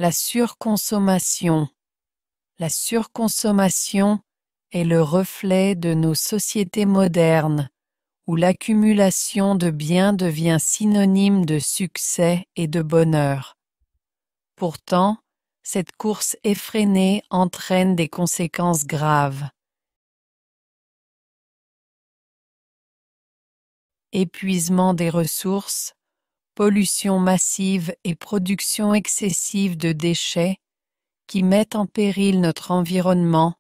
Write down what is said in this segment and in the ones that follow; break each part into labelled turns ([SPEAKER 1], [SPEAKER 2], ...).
[SPEAKER 1] La surconsommation. La surconsommation est le reflet de nos sociétés modernes, où l'accumulation de biens devient synonyme de succès et de bonheur. Pourtant, cette course effrénée entraîne des conséquences graves. Épuisement des ressources, pollution massive et production excessive de déchets qui mettent en péril notre environnement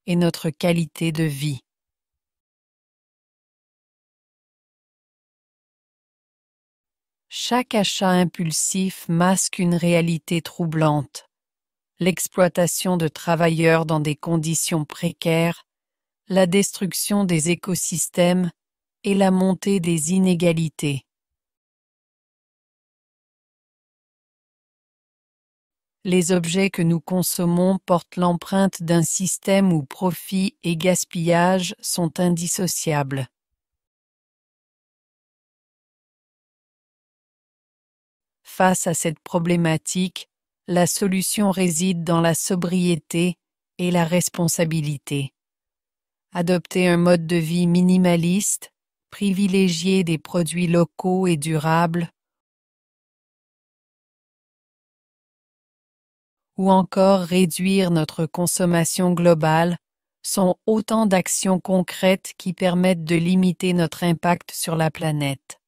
[SPEAKER 1] et notre qualité de vie. Chaque achat impulsif masque une réalité troublante. L'exploitation de travailleurs dans des conditions précaires, la destruction des écosystèmes et la montée des inégalités. Les objets que nous consommons portent l'empreinte d'un système où profit et gaspillage sont indissociables. Face à cette problématique, la solution réside dans la sobriété et la responsabilité. Adopter un mode de vie minimaliste, privilégier des produits locaux et durables, ou encore réduire notre consommation globale sont autant d'actions concrètes qui permettent de limiter notre impact sur la planète.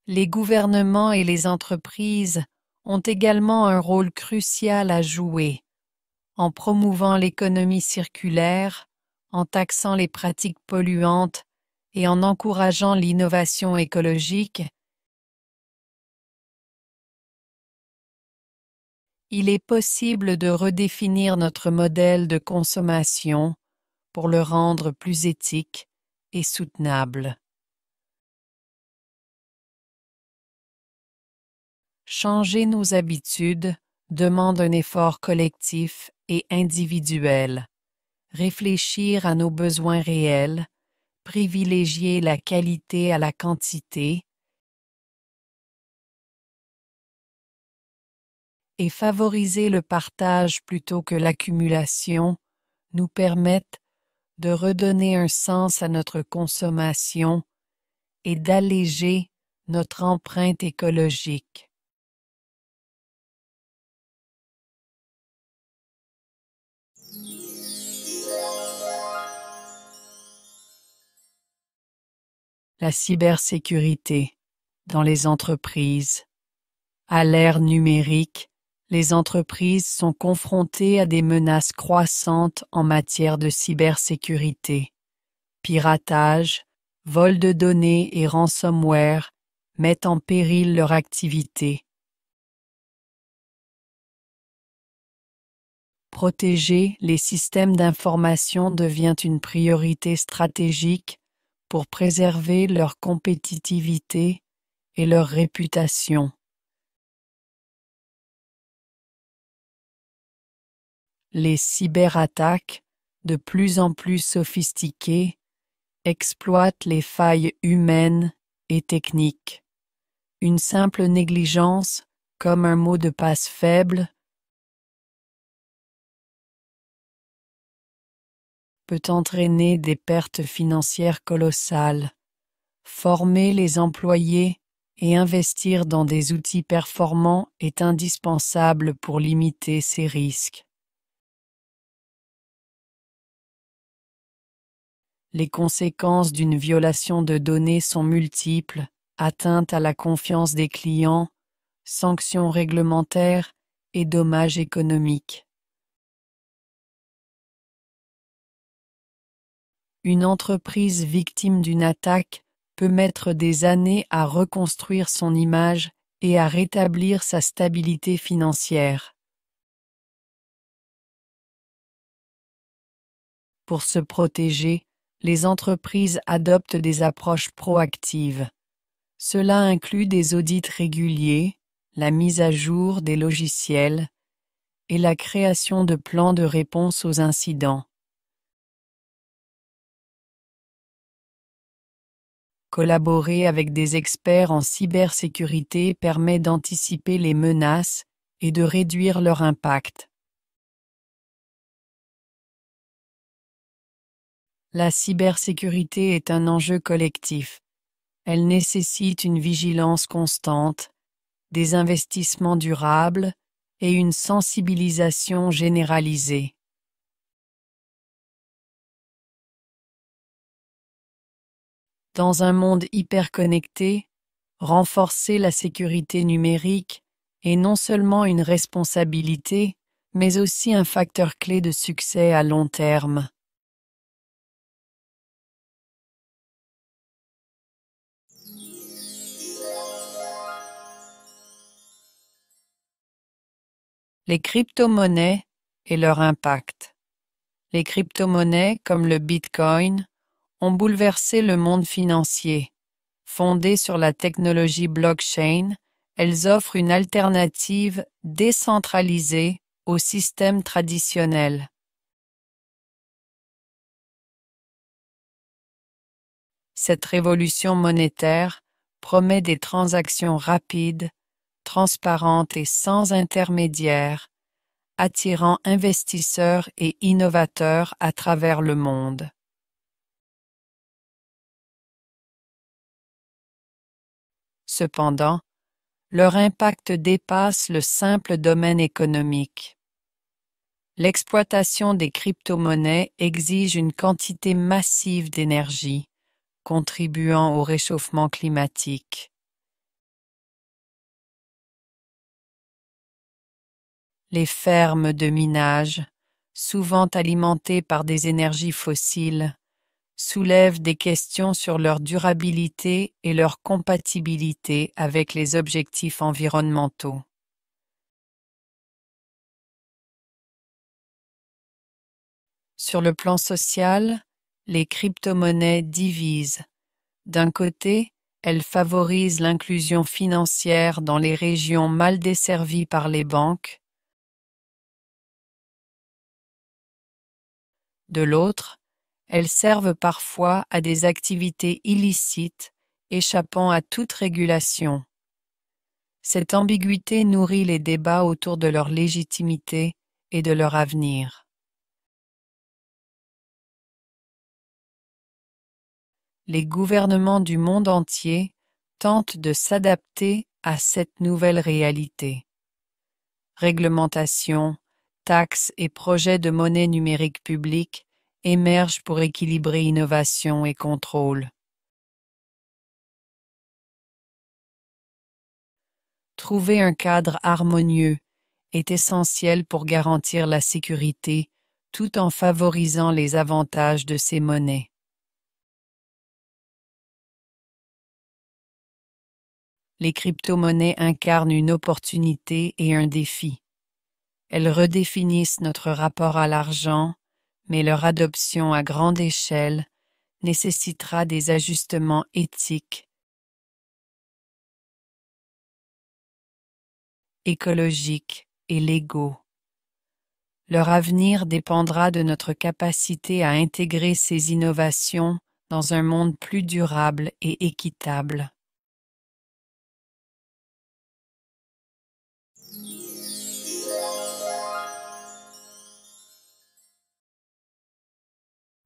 [SPEAKER 1] Les gouvernements et les entreprises ont également un rôle crucial à jouer, en promouvant l'économie circulaire, en taxant les pratiques polluantes et en encourageant l'innovation écologique. Il est possible de redéfinir notre modèle de consommation pour le rendre plus éthique et soutenable. Changer nos habitudes demande un effort collectif et individuel. Réfléchir à nos besoins réels, privilégier la qualité à la quantité et favoriser le partage plutôt que l'accumulation nous permettent de redonner un sens à notre consommation et d'alléger notre empreinte écologique. La cybersécurité dans les entreprises. À l'ère numérique, les entreprises sont confrontées à des menaces croissantes en matière de cybersécurité. Piratage, vol de données et ransomware mettent en péril leur activité. Protéger les systèmes d'information devient une priorité stratégique pour préserver leur compétitivité et leur réputation. Les cyberattaques, de plus en plus sophistiquées, exploitent les failles humaines et techniques. Une simple négligence, comme un mot de passe faible, peut entraîner des pertes financières colossales. Former les employés et investir dans des outils performants est indispensable pour limiter ces risques. Les conséquences d'une violation de données sont multiples, atteinte à la confiance des clients, sanctions réglementaires et dommages économiques. Une entreprise victime d'une attaque peut mettre des années à reconstruire son image et à rétablir sa stabilité financière. Pour se protéger, les entreprises adoptent des approches proactives. Cela inclut des audits réguliers, la mise à jour des logiciels et la création de plans de réponse aux incidents. Collaborer avec des experts en cybersécurité permet d'anticiper les menaces et de réduire leur impact. La cybersécurité est un enjeu collectif. Elle nécessite une vigilance constante, des investissements durables et une sensibilisation généralisée. Dans un monde hyperconnecté, renforcer la sécurité numérique est non seulement une responsabilité, mais aussi un facteur clé de succès à long terme. Les crypto-monnaies et leur impact. Les crypto-monnaies, comme le Bitcoin, ont bouleversé le monde financier. Fondées sur la technologie blockchain, elles offrent une alternative décentralisée au système traditionnel. Cette révolution monétaire promet des transactions rapides, transparentes et sans intermédiaire, attirant investisseurs et innovateurs à travers le monde. Cependant, leur impact dépasse le simple domaine économique. L'exploitation des crypto-monnaies exige une quantité massive d'énergie, contribuant au réchauffement climatique. Les fermes de minage, souvent alimentées par des énergies fossiles, soulèvent des questions sur leur durabilité et leur compatibilité avec les objectifs environnementaux. Sur le plan social, les crypto-monnaies divisent. D'un côté, elles favorisent l'inclusion financière dans les régions mal desservies par les banques. De l'autre, elles servent parfois à des activités illicites échappant à toute régulation. Cette ambiguïté nourrit les débats autour de leur légitimité et de leur avenir. Les gouvernements du monde entier tentent de s'adapter à cette nouvelle réalité. Réglementations, taxes et projets de monnaie numérique publique émergent pour équilibrer innovation et contrôle. Trouver un cadre harmonieux est essentiel pour garantir la sécurité tout en favorisant les avantages de ces monnaies. Les crypto-monnaies incarnent une opportunité et un défi. Elles redéfinissent notre rapport à l'argent, mais leur adoption à grande échelle nécessitera des ajustements éthiques, écologiques et légaux. Leur avenir dépendra de notre capacité à intégrer ces innovations dans un monde plus durable et équitable.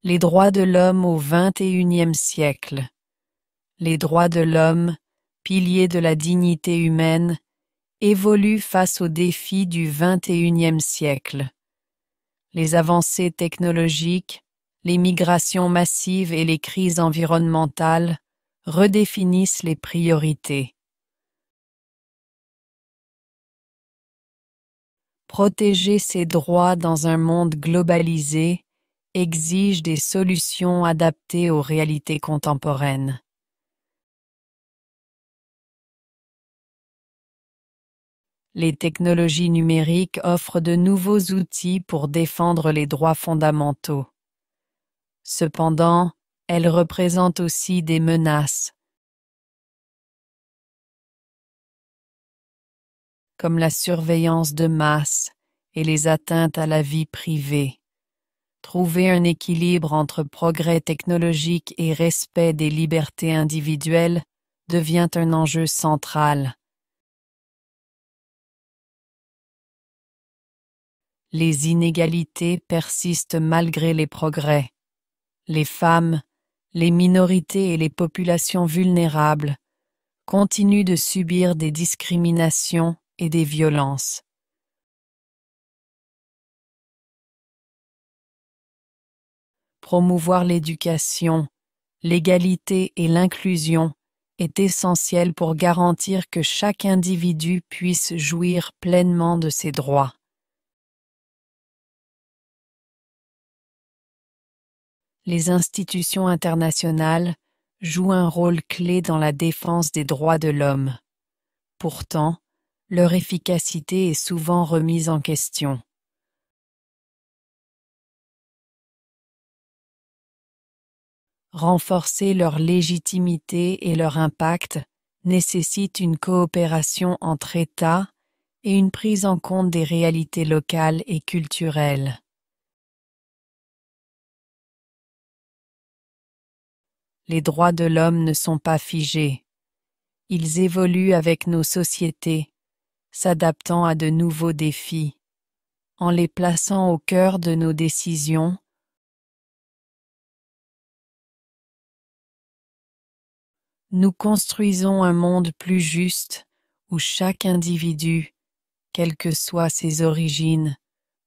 [SPEAKER 1] Les droits de l'homme au XXIe siècle. Les droits de l'homme, piliers de la dignité humaine, évoluent face aux défis du XXIe siècle. Les avancées technologiques, les migrations massives et les crises environnementales redéfinissent les priorités. Protéger ces droits dans un monde globalisé exige des solutions adaptées aux réalités contemporaines. Les technologies numériques offrent de nouveaux outils pour défendre les droits fondamentaux. Cependant, elles représentent aussi des menaces, comme la surveillance de masse et les atteintes à la vie privée. Trouver un équilibre entre progrès technologique et respect des libertés individuelles devient un enjeu central. Les inégalités persistent malgré les progrès. Les femmes, les minorités et les populations vulnérables continuent de subir des discriminations et des violences. Promouvoir l'éducation, l'égalité et l'inclusion est essentiel pour garantir que chaque individu puisse jouir pleinement de ses droits. Les institutions internationales jouent un rôle clé dans la défense des droits de l'homme. Pourtant, leur efficacité est souvent remise en question. Renforcer leur légitimité et leur impact nécessite une coopération entre États et une prise en compte des réalités locales et culturelles. Les droits de l'homme ne sont pas figés. Ils évoluent avec nos sociétés, s'adaptant à de nouveaux défis. En les plaçant au cœur de nos décisions, nous construisons un monde plus juste où chaque individu, quelles que soient ses origines,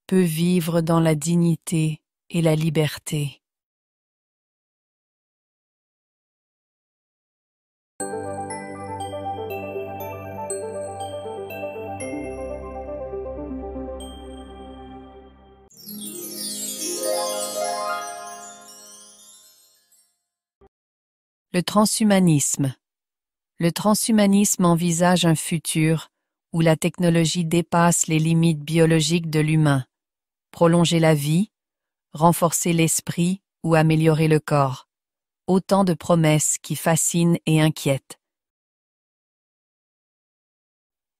[SPEAKER 1] peut vivre dans la dignité et la liberté. Le transhumanisme. Le transhumanisme envisage un futur où la technologie dépasse les limites biologiques de l'humain, prolonger la vie, renforcer l'esprit ou améliorer le corps. Autant de promesses qui fascinent et inquiètent.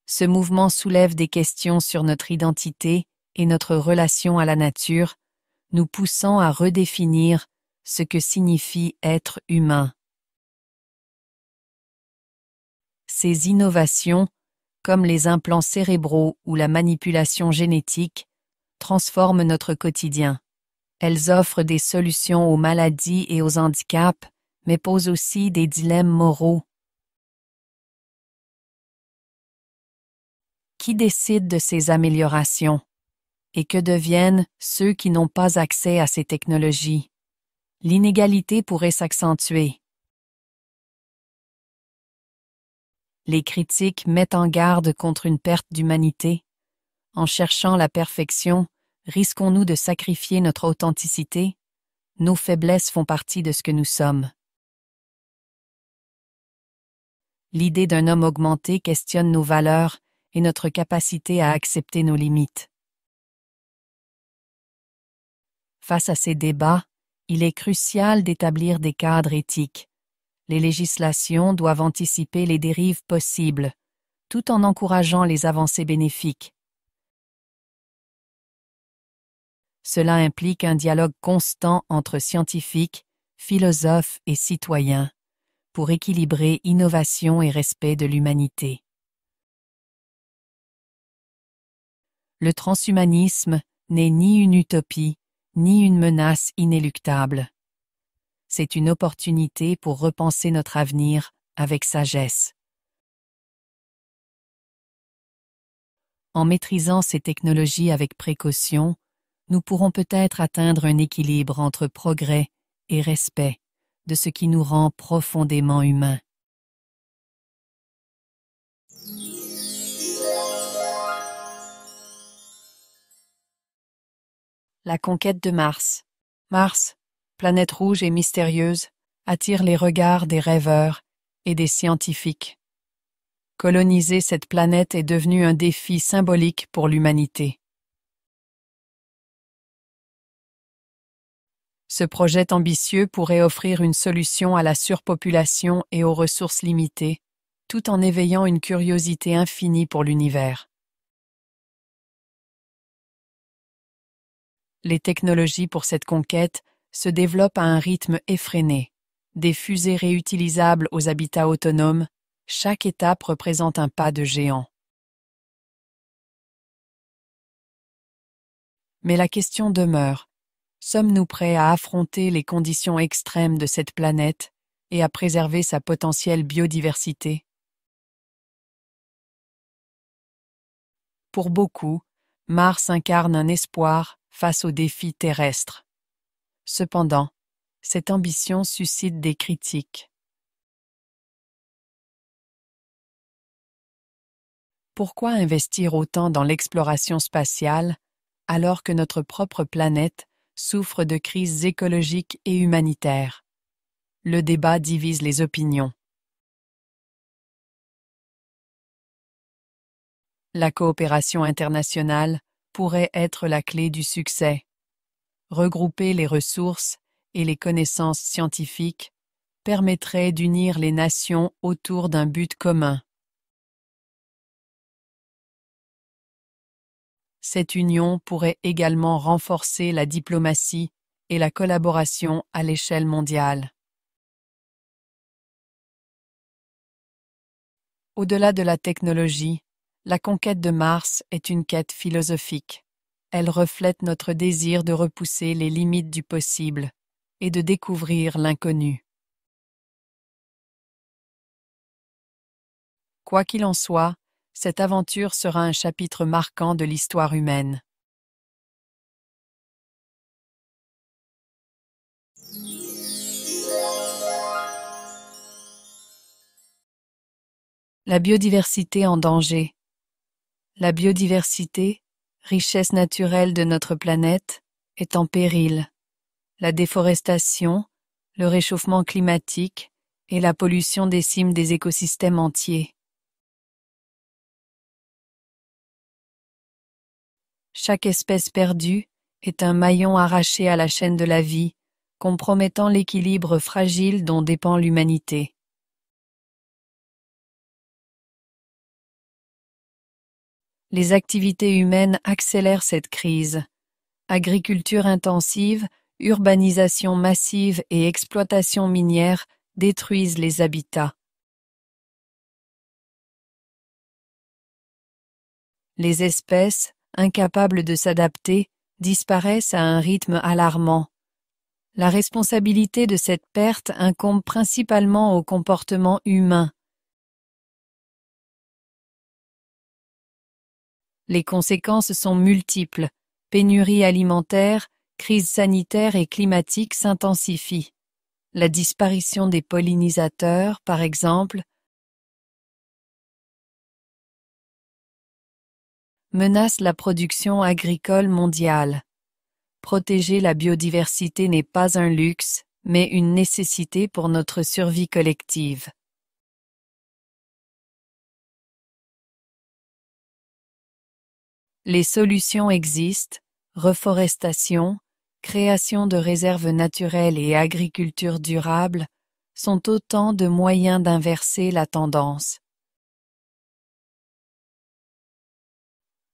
[SPEAKER 1] Ce mouvement soulève des questions sur notre identité et notre relation à la nature, nous poussant à redéfinir ce que signifie être humain. Ces innovations, comme les implants cérébraux ou la manipulation génétique, transforment notre quotidien. Elles offrent des solutions aux maladies et aux handicaps, mais posent aussi des dilemmes moraux. Qui décide de ces améliorations? Et que deviennent ceux qui n'ont pas accès à ces technologies? L'inégalité pourrait s'accentuer. Les critiques mettent en garde contre une perte d'humanité. En cherchant la perfection, risquons-nous de sacrifier notre authenticité? Nos faiblesses font partie de ce que nous sommes. L'idée d'un homme augmenté questionne nos valeurs et notre capacité à accepter nos limites. Face à ces débats, il est crucial d'établir des cadres éthiques. Les législations doivent anticiper les dérives possibles, tout en encourageant les avancées bénéfiques. Cela implique un dialogue constant entre scientifiques, philosophes et citoyens, pour équilibrer innovation et respect de l'humanité. Le transhumanisme n'est ni une utopie, ni une menace inéluctable. C'est une opportunité pour repenser notre avenir avec sagesse. En maîtrisant ces technologies avec précaution, nous pourrons peut-être atteindre un équilibre entre progrès et respect de ce qui nous rend profondément humains. La conquête de Mars. Mars, planète rouge et mystérieuse, attire les regards des rêveurs et des scientifiques. Coloniser cette planète est devenu un défi symbolique pour l'humanité. Ce projet ambitieux pourrait offrir une solution à la surpopulation et aux ressources limitées, tout en éveillant une curiosité infinie pour l'univers. Les technologies pour cette conquête se développent à un rythme effréné. Des fusées réutilisables aux habitats autonomes, chaque étape représente un pas de géant. Mais la question demeure, sommes-nous prêts à affronter les conditions extrêmes de cette planète et à préserver sa potentielle biodiversité? Pour beaucoup, Mars incarne un espoir face aux défis terrestres. Cependant, cette ambition suscite des critiques. Pourquoi investir autant dans l'exploration spatiale alors que notre propre planète souffre de crises écologiques et humanitaires? Le débat divise les opinions. La coopération internationale pourrait être la clé du succès. Regrouper les ressources et les connaissances scientifiques permettrait d'unir les nations autour d'un but commun. Cette union pourrait également renforcer la diplomatie et la collaboration à l'échelle mondiale. Au-delà de la technologie, la conquête de Mars est une quête philosophique. Elle reflète notre désir de repousser les limites du possible et de découvrir l'inconnu. Quoi qu'il en soit, cette aventure sera un chapitre marquant de l'histoire humaine. La biodiversité en danger. La biodiversité, richesse naturelle de notre planète, est en péril. La déforestation, le réchauffement climatique et la pollution déciment des écosystèmes entiers. Chaque espèce perdue est un maillon arraché à la chaîne de la vie, compromettant l'équilibre fragile dont dépend l'humanité. Les activités humaines accélèrent cette crise. Agriculture intensive, urbanisation massive et exploitation minière détruisent les habitats. Les espèces, incapables de s'adapter, disparaissent à un rythme alarmant. La responsabilité de cette perte incombe principalement au comportement humain. Les conséquences sont multiples. Pénurie alimentaire, crise sanitaire et climatique s'intensifient. La disparition des pollinisateurs, par exemple, menace la production agricole mondiale. Protéger la biodiversité n'est pas un luxe, mais une nécessité pour notre survie collective. Les solutions existent, reforestation, création de réserves naturelles et agriculture durable sont autant de moyens d'inverser la tendance.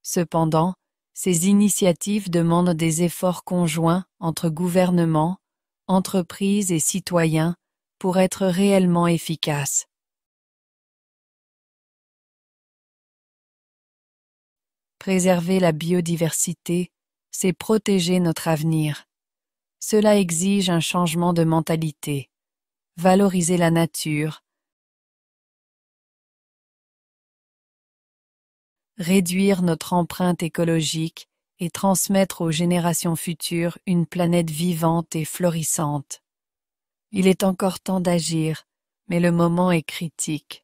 [SPEAKER 1] Cependant, ces initiatives demandent des efforts conjoints entre gouvernements, entreprises et citoyens pour être réellement efficaces. Préserver la biodiversité, c'est protéger notre avenir. Cela exige un changement de mentalité, valoriser la nature, réduire notre empreinte écologique et transmettre aux générations futures une planète vivante et florissante. Il est encore temps d'agir, mais le moment est critique.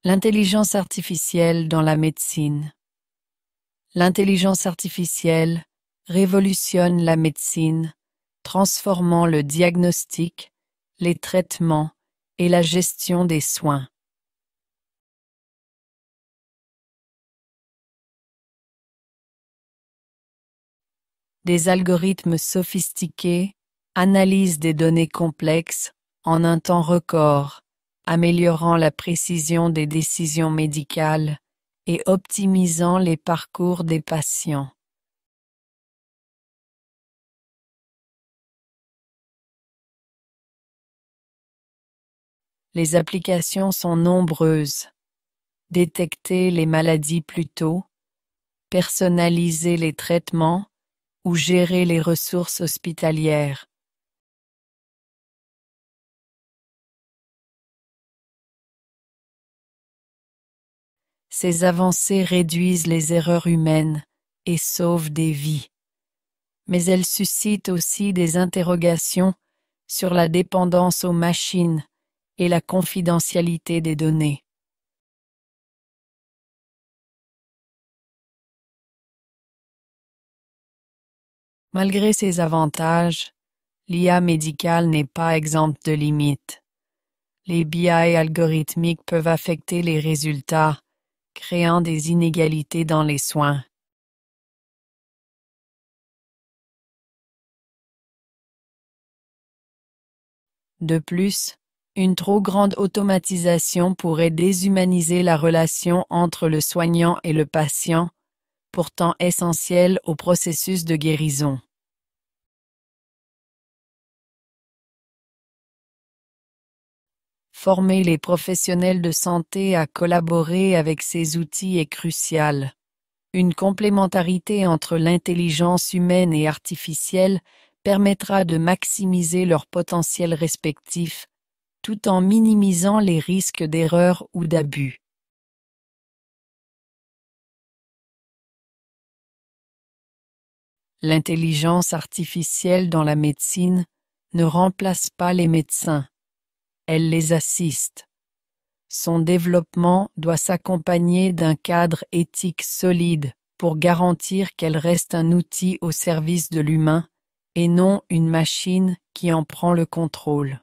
[SPEAKER 1] L'intelligence artificielle dans la médecine. L'intelligence artificielle révolutionne la médecine, transformant le diagnostic, les traitements et la gestion des soins. Des algorithmes sophistiqués analysent des données complexes en un temps record, améliorant la précision des décisions médicales et optimisant les parcours des patients. Les applications sont nombreuses. Détecter les maladies plus tôt, personnaliser les traitements ou gérer les ressources hospitalières. Ces avancées réduisent les erreurs humaines et sauvent des vies. Mais elles suscitent aussi des interrogations sur la dépendance aux machines et la confidentialité des données. Malgré ces avantages, l'IA médicale n'est pas exempte de limites. Les biais algorithmiques peuvent affecter les résultats, créant des inégalités dans les soins. De plus, une trop grande automatisation pourrait déshumaniser la relation entre le soignant et le patient, pourtant essentielle au processus de guérison. Former les professionnels de santé à collaborer avec ces outils est crucial. Une complémentarité entre l'intelligence humaine et artificielle permettra de maximiser leur potentiel respectif, tout en minimisant les risques d'erreur ou d'abus. L'intelligence artificielle dans la médecine ne remplace pas les médecins, elle les assiste. Son développement doit s'accompagner d'un cadre éthique solide pour garantir qu'elle reste un outil au service de l'humain et non une machine qui en prend le contrôle.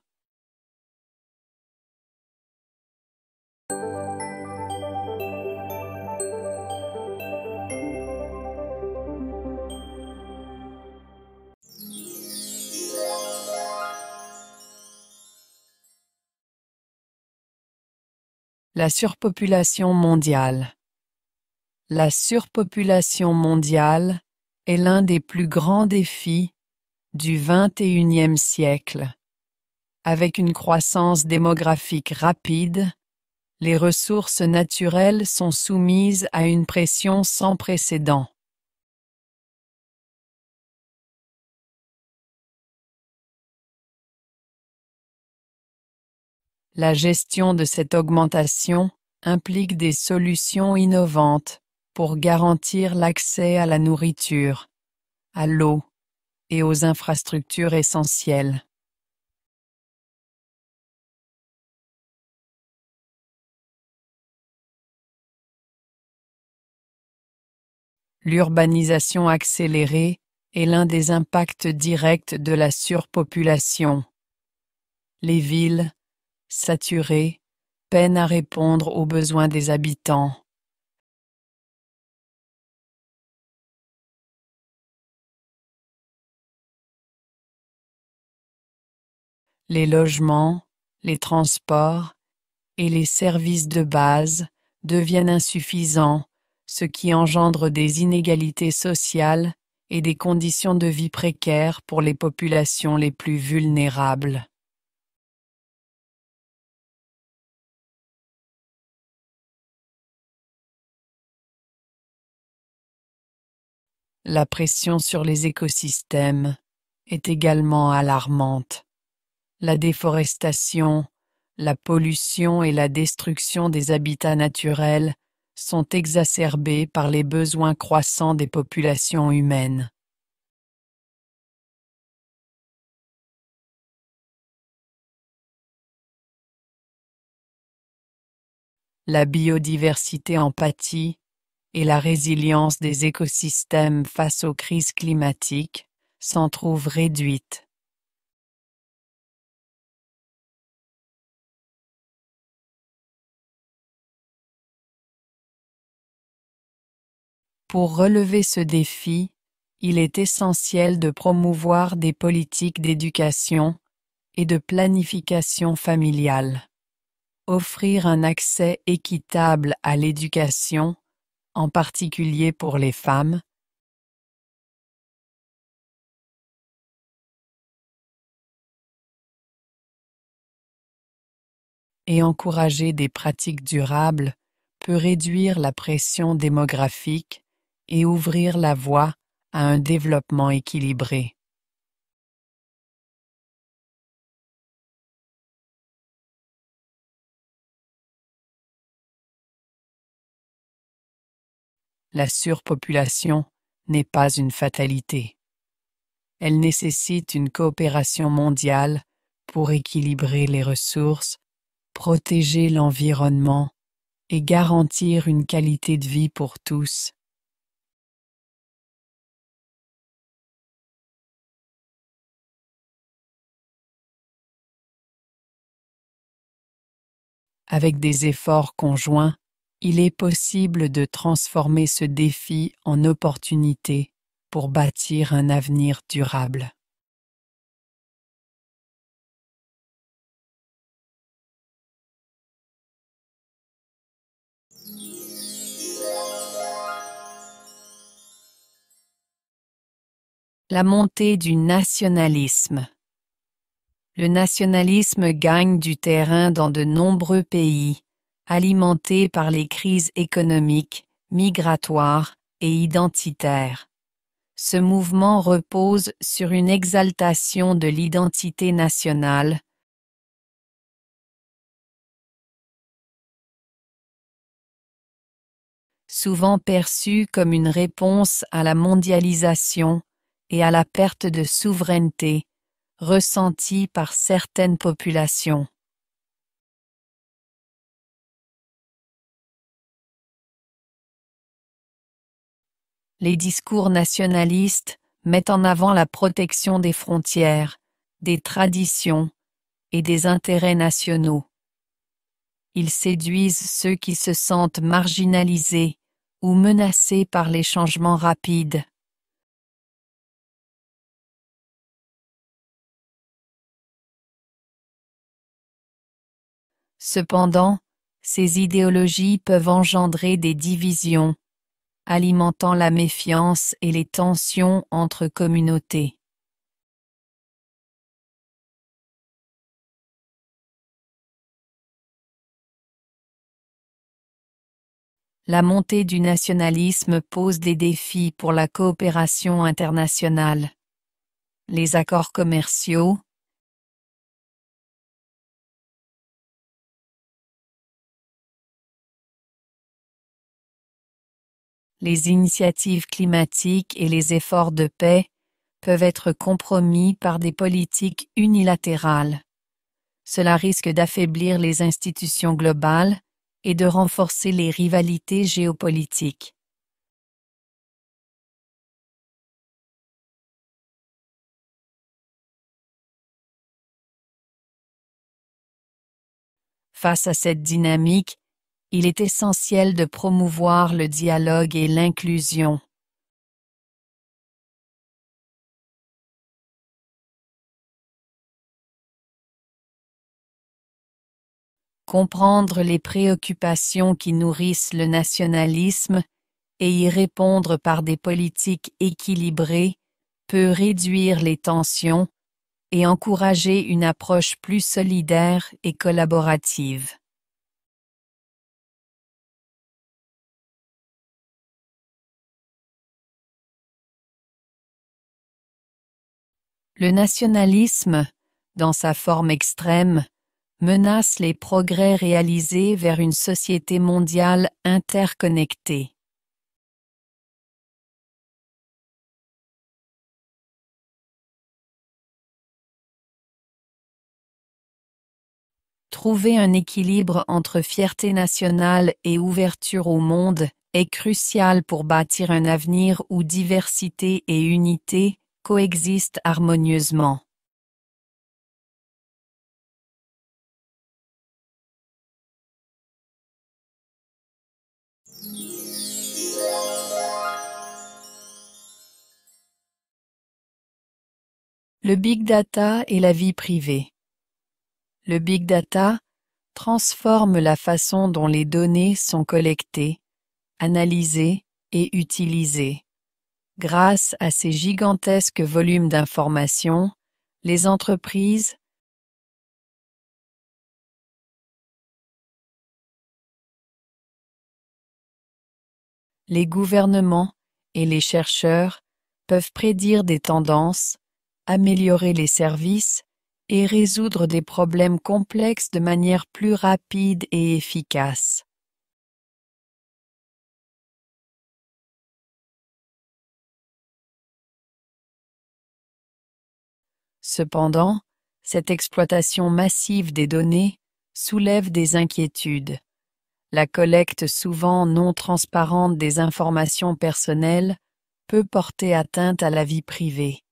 [SPEAKER 1] La surpopulation mondiale. La surpopulation mondiale est l'un des plus grands défis du XXIe siècle. Avec une croissance démographique rapide, les ressources naturelles sont soumises à une pression sans précédent. La gestion de cette augmentation implique des solutions innovantes pour garantir l'accès à la nourriture, à l'eau et aux infrastructures essentielles. L'urbanisation accélérée est l'un des impacts directs de la surpopulation. Les villes, saturées, peinent à répondre aux besoins des habitants. Les logements, les transports et les services de base deviennent insuffisants, ce qui engendre des inégalités sociales et des conditions de vie précaires pour les populations les plus vulnérables. La pression sur les écosystèmes est également alarmante. La déforestation, la pollution et la destruction des habitats naturels sont exacerbés par les besoins croissants des populations humaines. La biodiversité en pâtit et la résilience des écosystèmes face aux crises climatiques s'en trouvent réduites. Pour relever ce défi, il est essentiel de promouvoir des politiques d'éducation et de planification familiale. Offrir un accès équitable à l'éducation, en particulier pour les femmes, et encourager des pratiques durables peut réduire la pression démographique et ouvrir la voie à un développement équilibré. La surpopulation n'est pas une fatalité. Elle nécessite une coopération mondiale pour équilibrer les ressources, protéger l'environnement et garantir une qualité de vie pour tous. Avec des efforts conjoints, il est possible de transformer ce défi en opportunité pour bâtir un avenir durable. La montée du nationalisme. Le nationalisme gagne du terrain dans de nombreux pays, alimenté par les crises économiques, migratoires et identitaires. Ce mouvement repose sur une exaltation de l'identité nationale, souvent perçue comme une réponse à la mondialisation et à la perte de souveraineté ressentie par certaines populations. Les discours nationalistes mettent en avant la protection des frontières, des traditions et des intérêts nationaux. Ils séduisent ceux qui se sentent marginalisés ou menacés par les changements rapides. Cependant, ces idéologies peuvent engendrer des divisions, alimentant la méfiance et les tensions entre communautés. La montée du nationalisme pose des défis pour la coopération internationale. Les accords commerciaux, les initiatives climatiques et les efforts de paix peuvent être compromis par des politiques unilatérales. Cela risque d'affaiblir les institutions globales et de renforcer les rivalités géopolitiques. Face à cette dynamique, il est essentiel de promouvoir le dialogue et l'inclusion. Comprendre les préoccupations qui nourrissent le nationalisme et y répondre par des politiques équilibrées peut réduire les tensions et encourager une approche plus solidaire et collaborative. Le nationalisme, dans sa forme extrême, menace les progrès réalisés vers une société mondiale interconnectée. Trouver un équilibre entre fierté nationale et ouverture au monde est crucial pour bâtir un avenir où diversité et unité coexistent harmonieusement. Le big data et la vie privée. Le big data transforme la façon dont les données sont collectées, analysées et utilisées. Grâce à ces gigantesques volumes d'informations, les entreprises, les gouvernements et les chercheurs peuvent prédire des tendances, améliorer les services et résoudre des problèmes complexes de manière plus rapide et efficace. Cependant, cette exploitation massive des données soulève des inquiétudes. La collecte souvent non transparente des informations personnelles peut porter atteinte à la vie privée.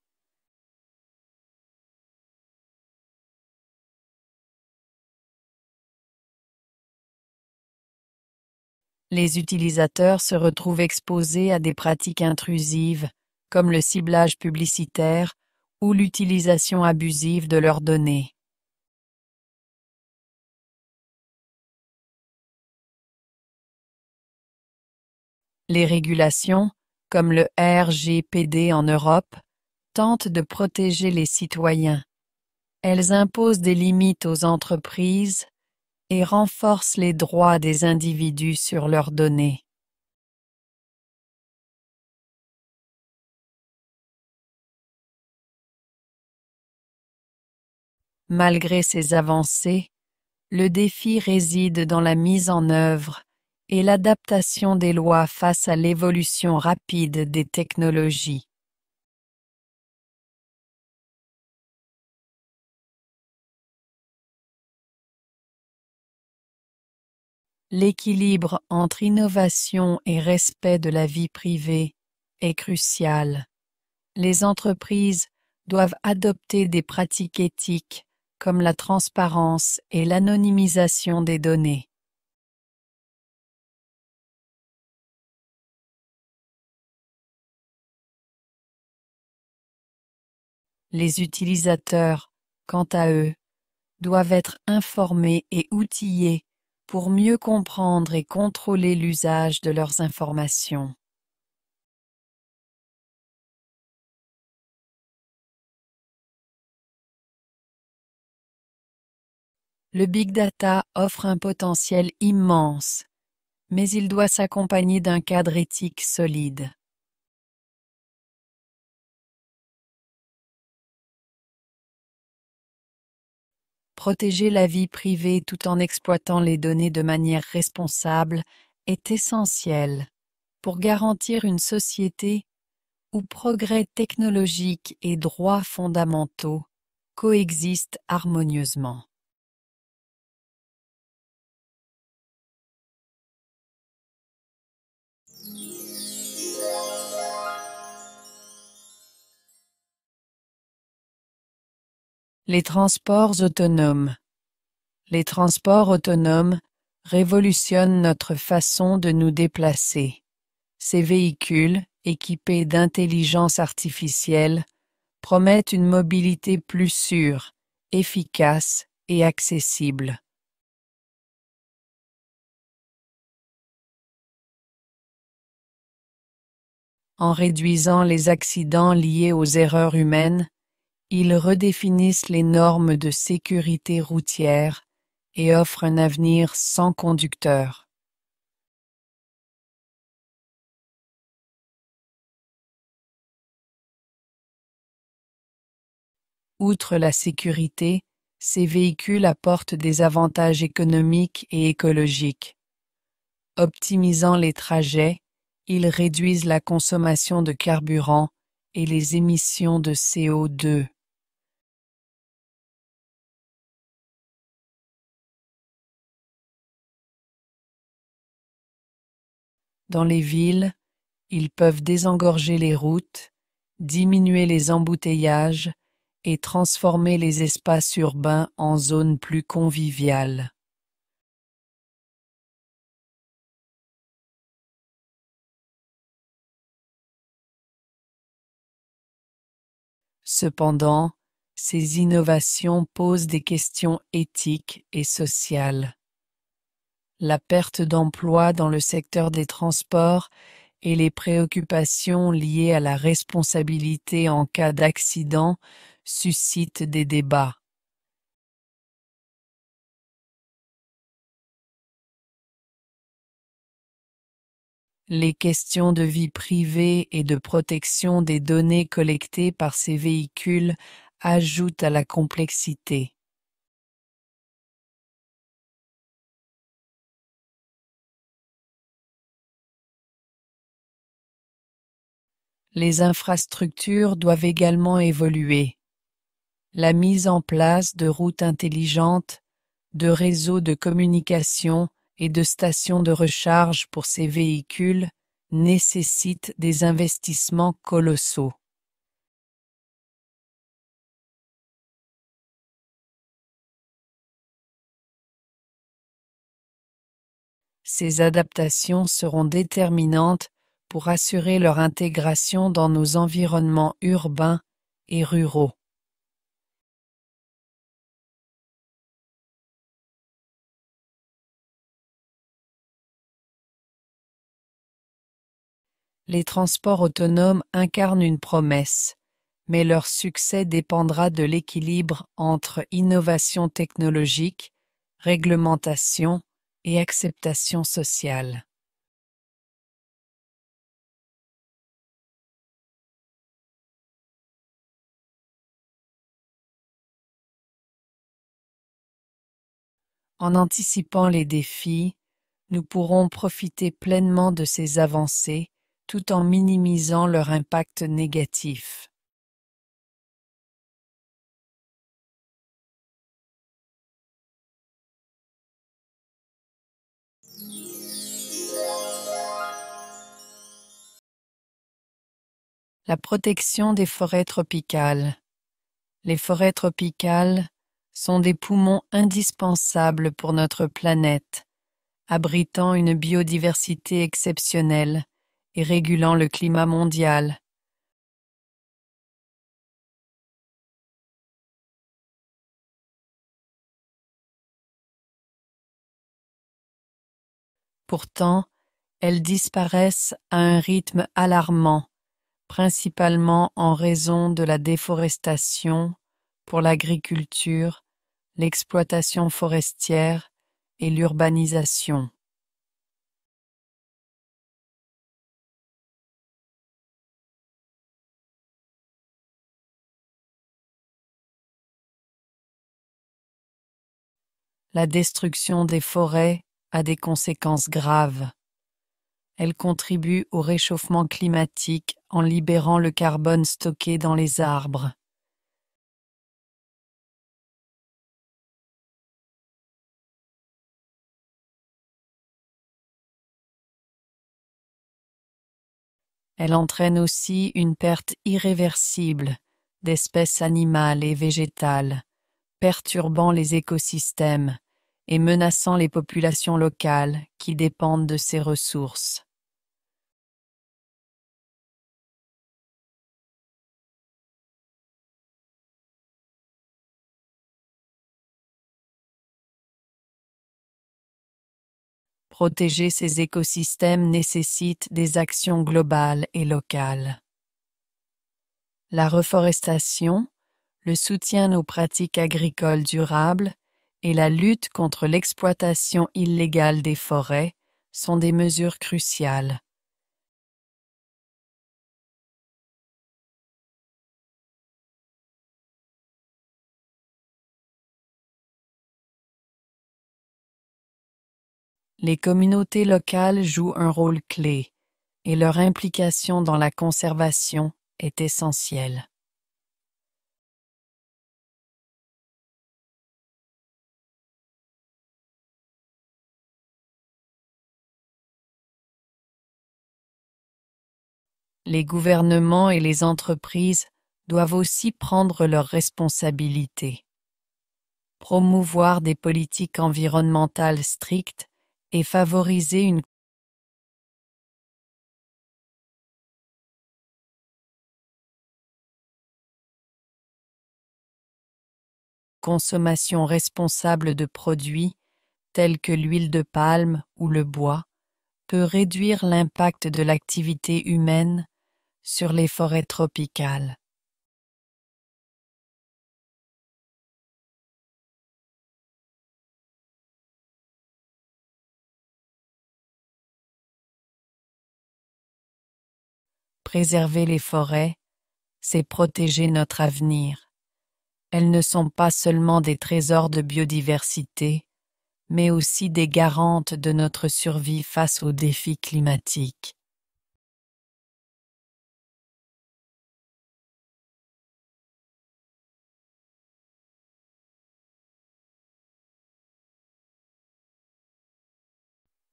[SPEAKER 1] Les utilisateurs se retrouvent exposés à des pratiques intrusives, comme le ciblage publicitaire ou l'utilisation abusive de leurs données. Les régulations, comme le RGPD en Europe, tentent de protéger les citoyens. Elles imposent des limites aux entreprises et renforcent les droits des individus sur leurs données. Malgré ces avancées, le défi réside dans la mise en œuvre et l'adaptation des lois face à l'évolution rapide des technologies. L'équilibre entre innovation et respect de la vie privée est crucial. Les entreprises doivent adopter des pratiques éthiques comme la transparence et l'anonymisation des données. Les utilisateurs, quant à eux, doivent être informés et outillés pour mieux comprendre et contrôler l'usage de leurs informations. Le big data offre un potentiel immense, mais il doit s'accompagner d'un cadre éthique solide. Protéger la vie privée tout en exploitant les données de manière responsable est essentiel pour garantir une société où progrès technologique et droits fondamentaux coexistent harmonieusement. Les transports autonomes. Les transports autonomes révolutionnent notre façon de nous déplacer. Ces véhicules, équipés d'intelligence artificielle, promettent une mobilité plus sûre, efficace et accessible. En réduisant les accidents liés aux erreurs humaines, ils redéfinissent les normes de sécurité routière et offrent un avenir sans conducteur. Outre la sécurité, ces véhicules apportent des avantages économiques et écologiques. Optimisant les trajets, ils réduisent la consommation de carburant et les émissions de CO2. Dans les villes, ils peuvent désengorger les routes, diminuer les embouteillages et transformer les espaces urbains en zones plus conviviales. Cependant, ces innovations posent des questions éthiques et sociales. La perte d'emplois dans le secteur des transports et les préoccupations liées à la responsabilité en cas d'accident suscitent des débats. Les questions de vie privée et de protection des données collectées par ces véhicules ajoutent à la complexité. Les infrastructures doivent également évoluer. La mise en place de routes intelligentes, de réseaux de communication et de stations de recharge pour ces véhicules nécessite des investissements colossaux. Ces adaptations seront déterminantes pour assurer leur intégration dans nos environnements urbains et ruraux. Les transports autonomes incarnent une promesse, mais leur succès dépendra de l'équilibre entre innovation technologique, réglementation et acceptation sociale. En anticipant les défis, nous pourrons profiter pleinement de ces avancées tout en minimisant leur impact négatif. La protection des forêts tropicales. Les forêts tropicales sont des poumons indispensables pour notre planète, abritant une biodiversité exceptionnelle et régulant le climat mondial. Pourtant, elles disparaissent à un rythme alarmant, principalement en raison de la déforestation pour l'agriculture, l'exploitation forestière et l'urbanisation. La destruction des forêts a des conséquences graves. Elle contribue au réchauffement climatique en libérant le carbone stocké dans les arbres. Elle entraîne aussi une perte irréversible d'espèces animales et végétales, perturbant les écosystèmes et menaçant les populations locales qui dépendent de ces ressources. Protéger ces écosystèmes nécessite des actions globales et locales. La reforestation, le soutien aux pratiques agricoles durables et la lutte contre l'exploitation illégale des forêts sont des mesures cruciales. Les communautés locales jouent un rôle clé et leur implication dans la conservation est essentielle. Les gouvernements et les entreprises doivent aussi prendre leurs responsabilités. Promouvoir des politiques environnementales strictes et favoriser une consommation responsable de produits, tels que l'huile de palme ou le bois, peut réduire l'impact de l'activité humaine sur les forêts tropicales. Préserver les forêts, c'est protéger notre avenir. Elles ne sont pas seulement des trésors de biodiversité, mais aussi des garantes de notre survie face aux défis climatiques.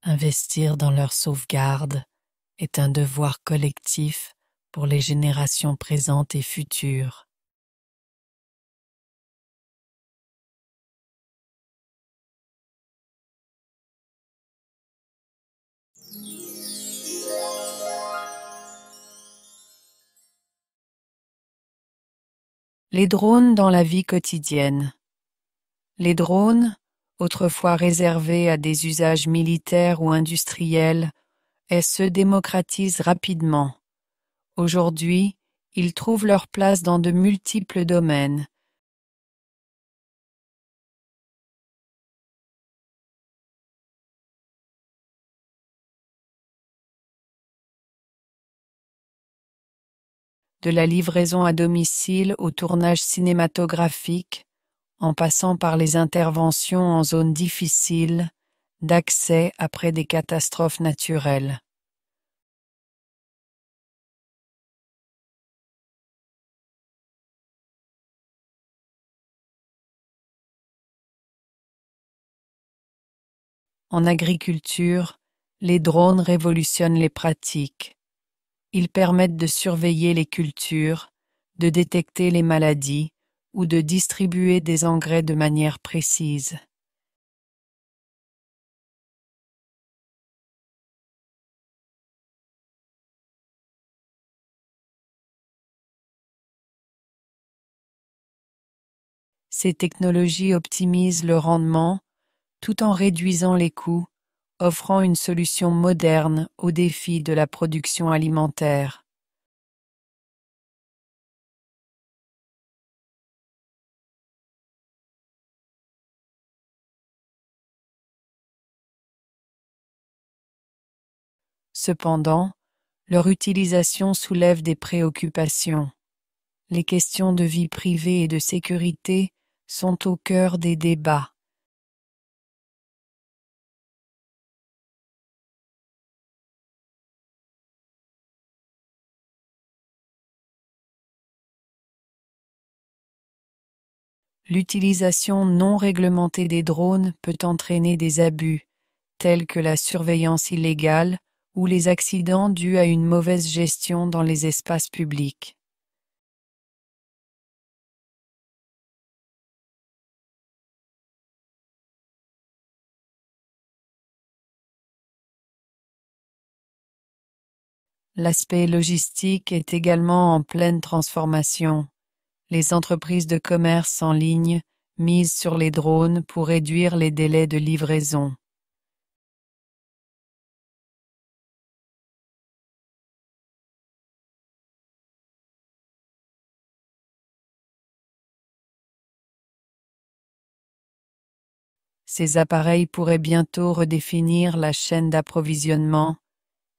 [SPEAKER 1] Investir dans leur sauvegarde est un devoir collectif pour les générations présentes et futures. Les drones dans la vie quotidienne. Les drones, autrefois réservés à des usages militaires ou industriels, se démocratisent rapidement. Aujourd'hui, ils trouvent leur place dans de multiples domaines. De la livraison à domicile au tournage cinématographique, en passant par les interventions en zones difficiles d'accès après des catastrophes naturelles. En agriculture, les drones révolutionnent les pratiques. Ils permettent de surveiller les cultures, de détecter les maladies ou de distribuer des engrais de manière précise. Ces technologies optimisent le rendement tout en réduisant les coûts, offrant une solution moderne aux défis de la production alimentaire. Cependant, leur utilisation soulève des préoccupations. Les questions de vie privée et de sécurité sont au cœur des débats. L'utilisation non réglementée des drones peut entraîner des abus, tels que la surveillance illégale ou les accidents dus à une mauvaise gestion dans les espaces publics. L'aspect logistique est également en pleine transformation. Les entreprises de commerce en ligne misent sur les drones pour réduire les délais de livraison. Ces appareils pourraient bientôt redéfinir la chaîne d'approvisionnement,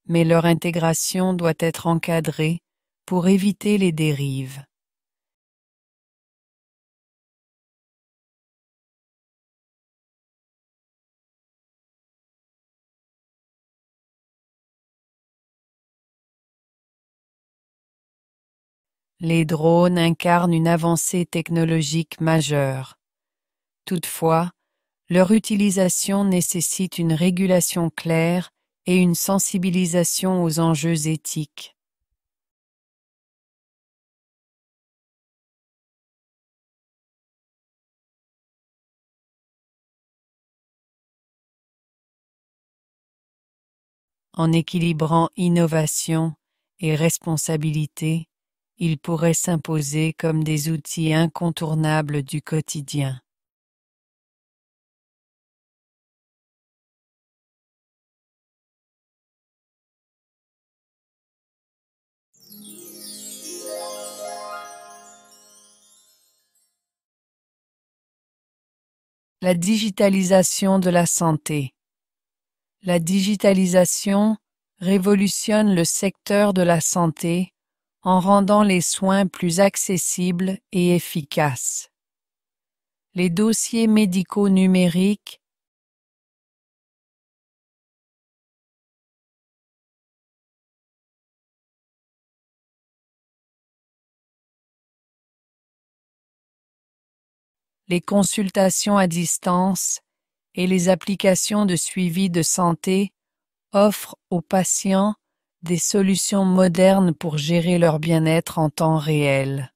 [SPEAKER 1] mais leur intégration doit être encadrée pour éviter les dérives. Les drones incarnent une avancée technologique majeure. Toutefois, leur utilisation nécessite une régulation claire et une sensibilisation aux enjeux éthiques. En équilibrant innovation et responsabilité, ils pourraient s'imposer comme des outils incontournables du quotidien. La digitalisation de la santé. La digitalisation révolutionne le secteur de la santé en rendant les soins plus accessibles et efficaces. Les dossiers médicaux numériques les consultations à distance et les applications de suivi de santé offrent aux patients des solutions modernes pour gérer leur bien-être en temps réel.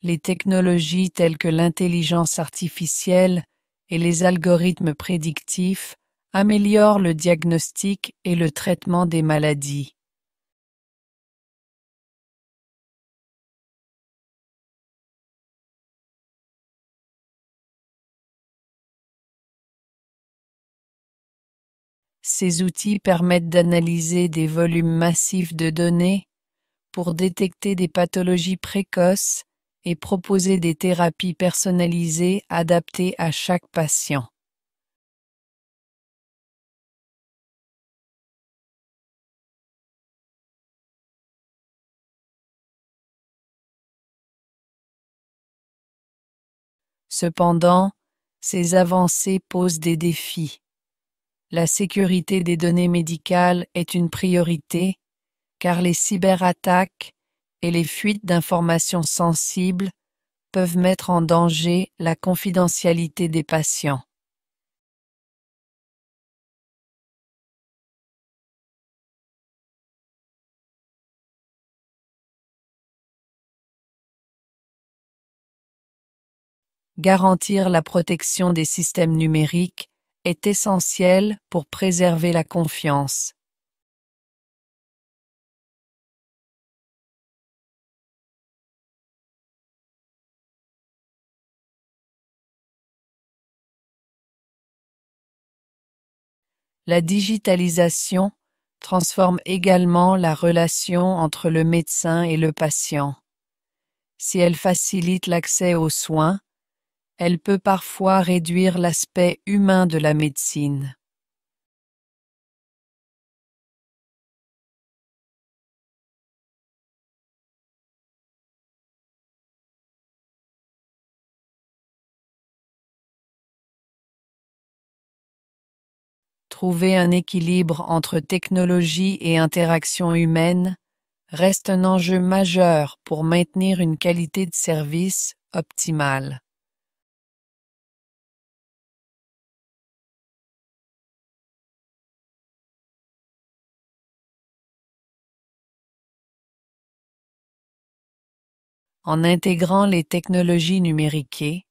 [SPEAKER 1] Les technologies telles que l'intelligence artificielle et les algorithmes prédictifs améliorent le diagnostic et le traitement des maladies. Ces outils permettent d'analyser des volumes massifs de données pour détecter des pathologies précoces et proposer des thérapies personnalisées adaptées à chaque patient. Cependant, ces avancées posent des défis. La sécurité des données médicales est une priorité car les cyberattaques et les fuites d'informations sensibles peuvent mettre en danger la confidentialité des patients. Garantir la protection des systèmes numériques est essentiel pour préserver la confiance. La digitalisation transforme également la relation entre le médecin et le patient. Si elle facilite l'accès aux soins, elle peut parfois réduire l'aspect humain de la médecine. Trouver un équilibre entre technologie et interaction humaine reste un enjeu majeur pour maintenir une qualité de service optimale. En intégrant les technologies numériques,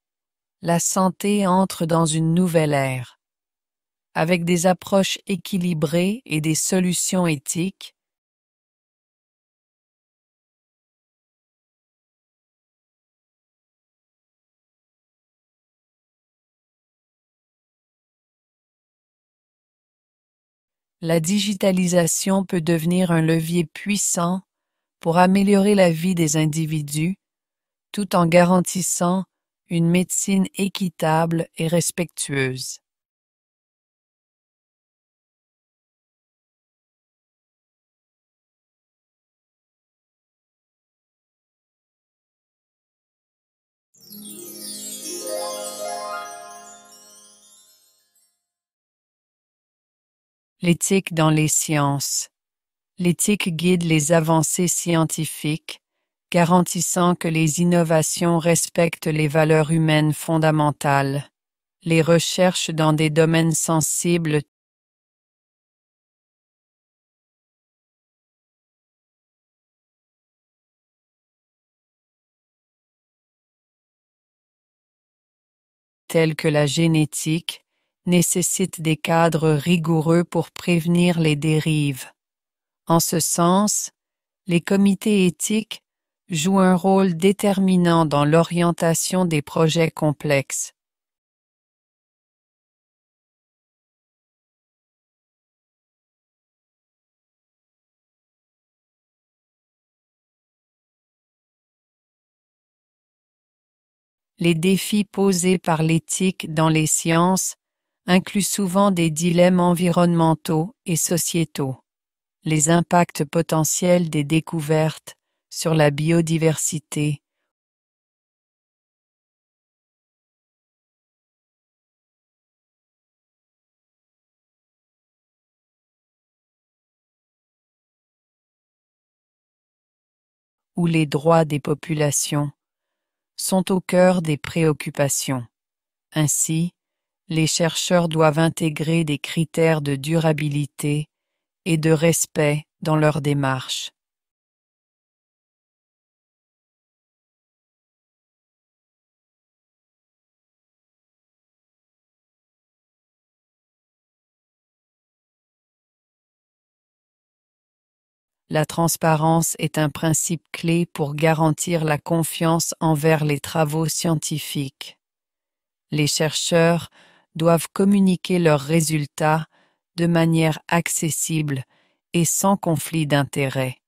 [SPEAKER 1] la santé entre dans une nouvelle ère. Avec des approches équilibrées et des solutions éthiques, la digitalisation peut devenir un levier puissant pour améliorer la vie des individus tout en garantissant une médecine équitable et respectueuse. L'éthique dans les sciences. L'éthique guide les avancées scientifiques, garantissant que les innovations respectent les valeurs humaines fondamentales. Les recherches dans des domaines sensibles tels que la génétique nécessitent des cadres rigoureux pour prévenir les dérives. En ce sens, les comités éthiques jouent un rôle déterminant dans l'orientation des projets complexes. Les défis posés par l'éthique dans les sciences incluent souvent des dilemmes environnementaux et sociétaux. Les impacts potentiels des découvertes sur la biodiversité ou les droits des populations sont au cœur des préoccupations. Ainsi, les chercheurs doivent intégrer des critères de durabilité et de respect dans leur démarche. La transparence est un principe clé pour garantir la confiance envers les travaux scientifiques. Les chercheurs doivent communiquer leurs résultats de manière accessible et sans conflit d'intérêts.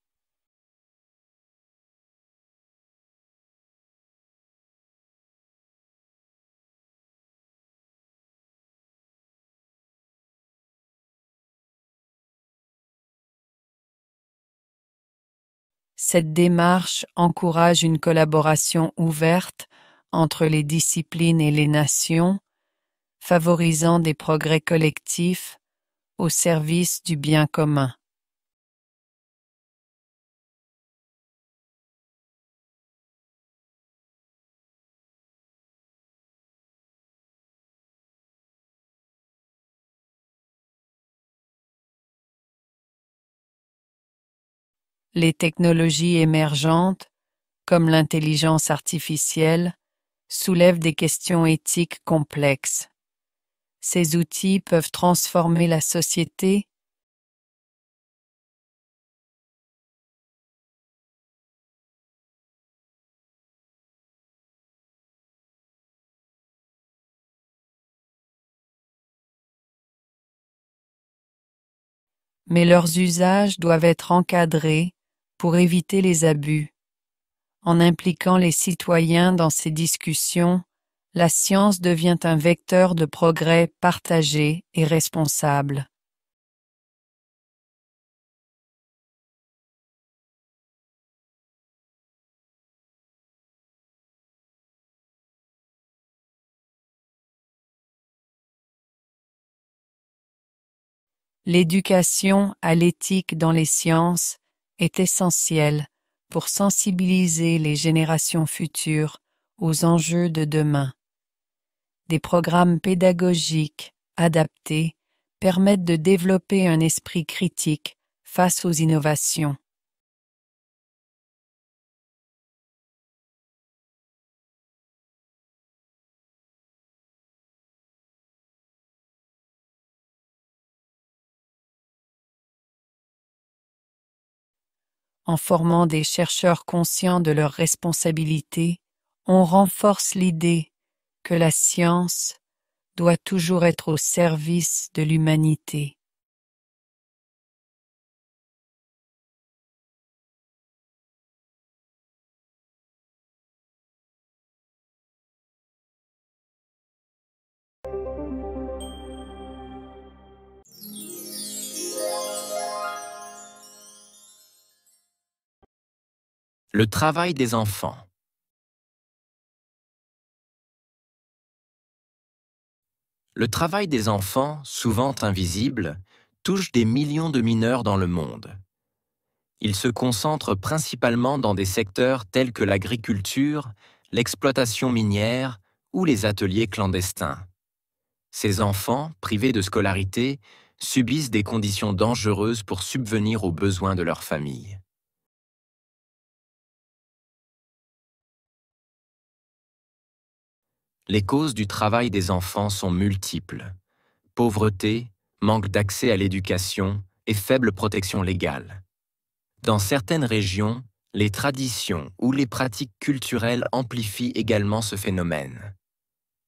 [SPEAKER 1] Cette démarche encourage une collaboration ouverte entre les disciplines et les nations, favorisant des progrès collectifs au service du bien commun. Les technologies émergentes, comme l'intelligence artificielle, soulèvent des questions éthiques complexes. Ces outils peuvent transformer la société, mais leurs usages doivent être encadrés pour éviter les abus. En impliquant les citoyens dans ces discussions, la science devient un vecteur de progrès partagé et responsable. L'éducation à l'éthique dans les sciences est essentielle pour sensibiliser les générations futures aux enjeux de demain. Des programmes pédagogiques adaptés permettent de développer un esprit critique face aux innovations. En formant des chercheurs conscients de leurs responsabilités, on renforce l'idée que la science doit toujours être au service de l'humanité.
[SPEAKER 2] Le travail des enfants. Le travail des enfants, souvent invisible, touche des millions de mineurs dans le monde. Il se concentre principalement dans des secteurs tels que l'agriculture, l'exploitation minière ou les ateliers clandestins. Ces enfants, privés de scolarité, subissent des conditions dangereuses pour subvenir aux besoins de leur famille. Les causes du travail des enfants sont multiples. Pauvreté, manque d'accès à l'éducation et faible protection légale. Dans certaines régions, les traditions ou les pratiques culturelles amplifient également ce phénomène.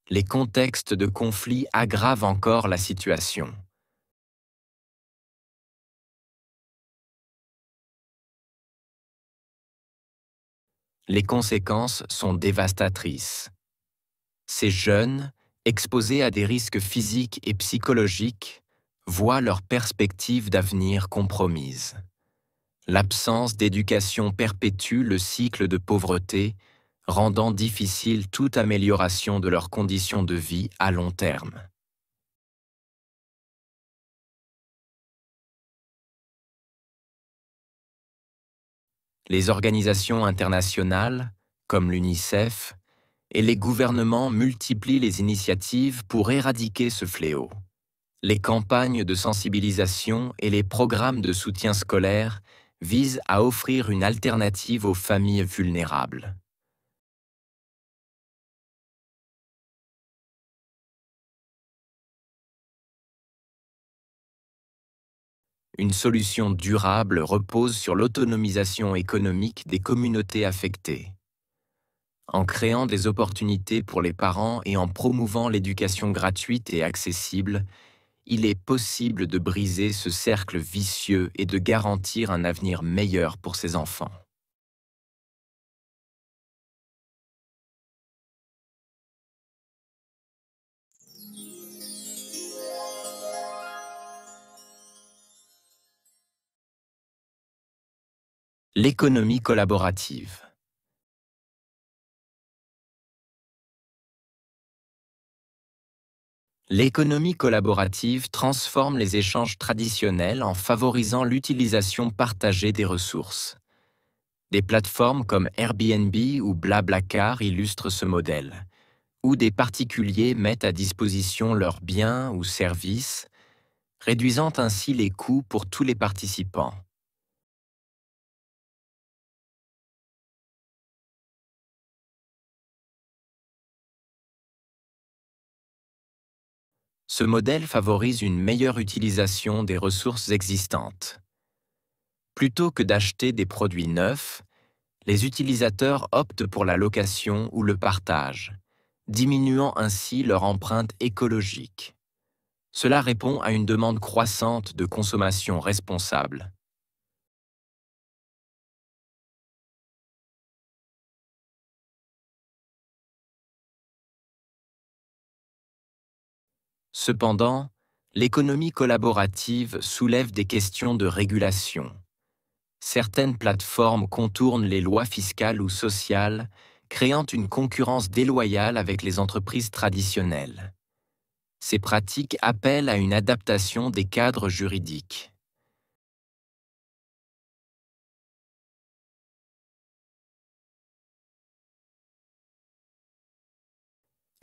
[SPEAKER 2] Les contextes de conflit aggravent encore la situation. Les conséquences sont dévastatrices. Ces jeunes, exposés à des risques physiques et psychologiques, voient leurs perspectives d'avenir compromises. L'absence d'éducation perpétue le cycle de pauvreté, rendant difficile toute amélioration de leurs conditions de vie à long terme. Les organisations internationales, comme l'UNICEF, et les gouvernements multiplient les initiatives pour éradiquer ce fléau. Les campagnes de sensibilisation et les programmes de soutien scolaire visent à offrir une alternative aux familles vulnérables. Une solution durable repose sur l'autonomisation économique des communautés affectées. En créant des opportunités pour les parents et en promouvant l'éducation gratuite et accessible, il est possible de briser ce cercle vicieux et de garantir un avenir meilleur pour ces enfants. L'économie collaborative. L'économie collaborative transforme les échanges traditionnels en favorisant l'utilisation partagée des ressources. Des plateformes comme Airbnb ou Blablacar illustrent ce modèle, où des particuliers mettent à disposition leurs biens ou services, réduisant ainsi les coûts pour tous les participants. Ce modèle favorise une meilleure utilisation des ressources existantes. Plutôt que d'acheter des produits neufs, les utilisateurs optent pour la location ou le partage, diminuant ainsi leur empreinte écologique. Cela répond à une demande croissante de consommation responsable. Cependant, l'économie collaborative soulève des questions de régulation. Certaines plateformes contournent les lois fiscales ou sociales, créant une concurrence déloyale avec les entreprises traditionnelles. Ces pratiques appellent à une adaptation des cadres juridiques.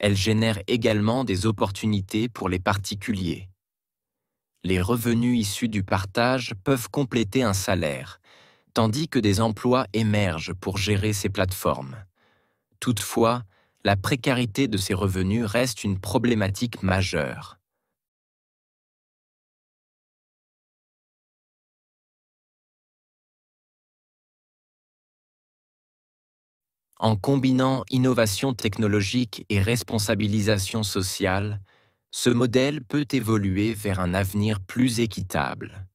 [SPEAKER 2] Elles génèrent également des opportunités pour les particuliers. Les revenus issus du partage peuvent compléter un salaire, tandis que des emplois émergent pour gérer ces plateformes. Toutefois, la précarité de ces revenus reste une problématique majeure. En combinant innovation technologique et responsabilisation sociale, ce modèle peut évoluer vers un avenir plus équitable.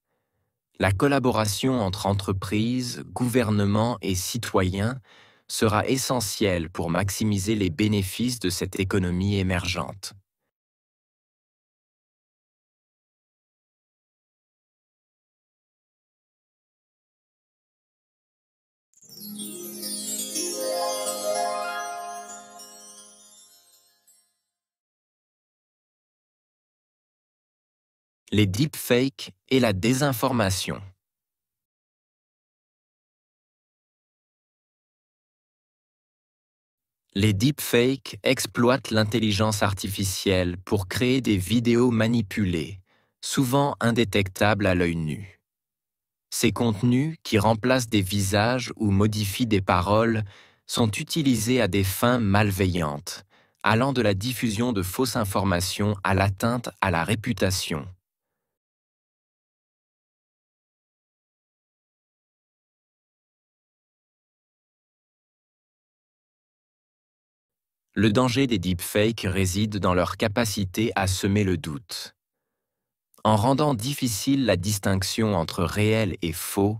[SPEAKER 2] La collaboration entre entreprises, gouvernements et citoyens sera essentielle pour maximiser les bénéfices de cette économie émergente. Les deepfakes et la désinformation. Les deepfakes exploitent l'intelligence artificielle pour créer des vidéos manipulées, souvent indétectables à l'œil nu. Ces contenus, qui remplacent des visages ou modifient des paroles, sont utilisés à des fins malveillantes, allant de la diffusion de fausses informations à l'atteinte à la réputation. Le danger des deepfakes réside dans leur capacité à semer le doute. En rendant difficile la distinction entre réel et faux,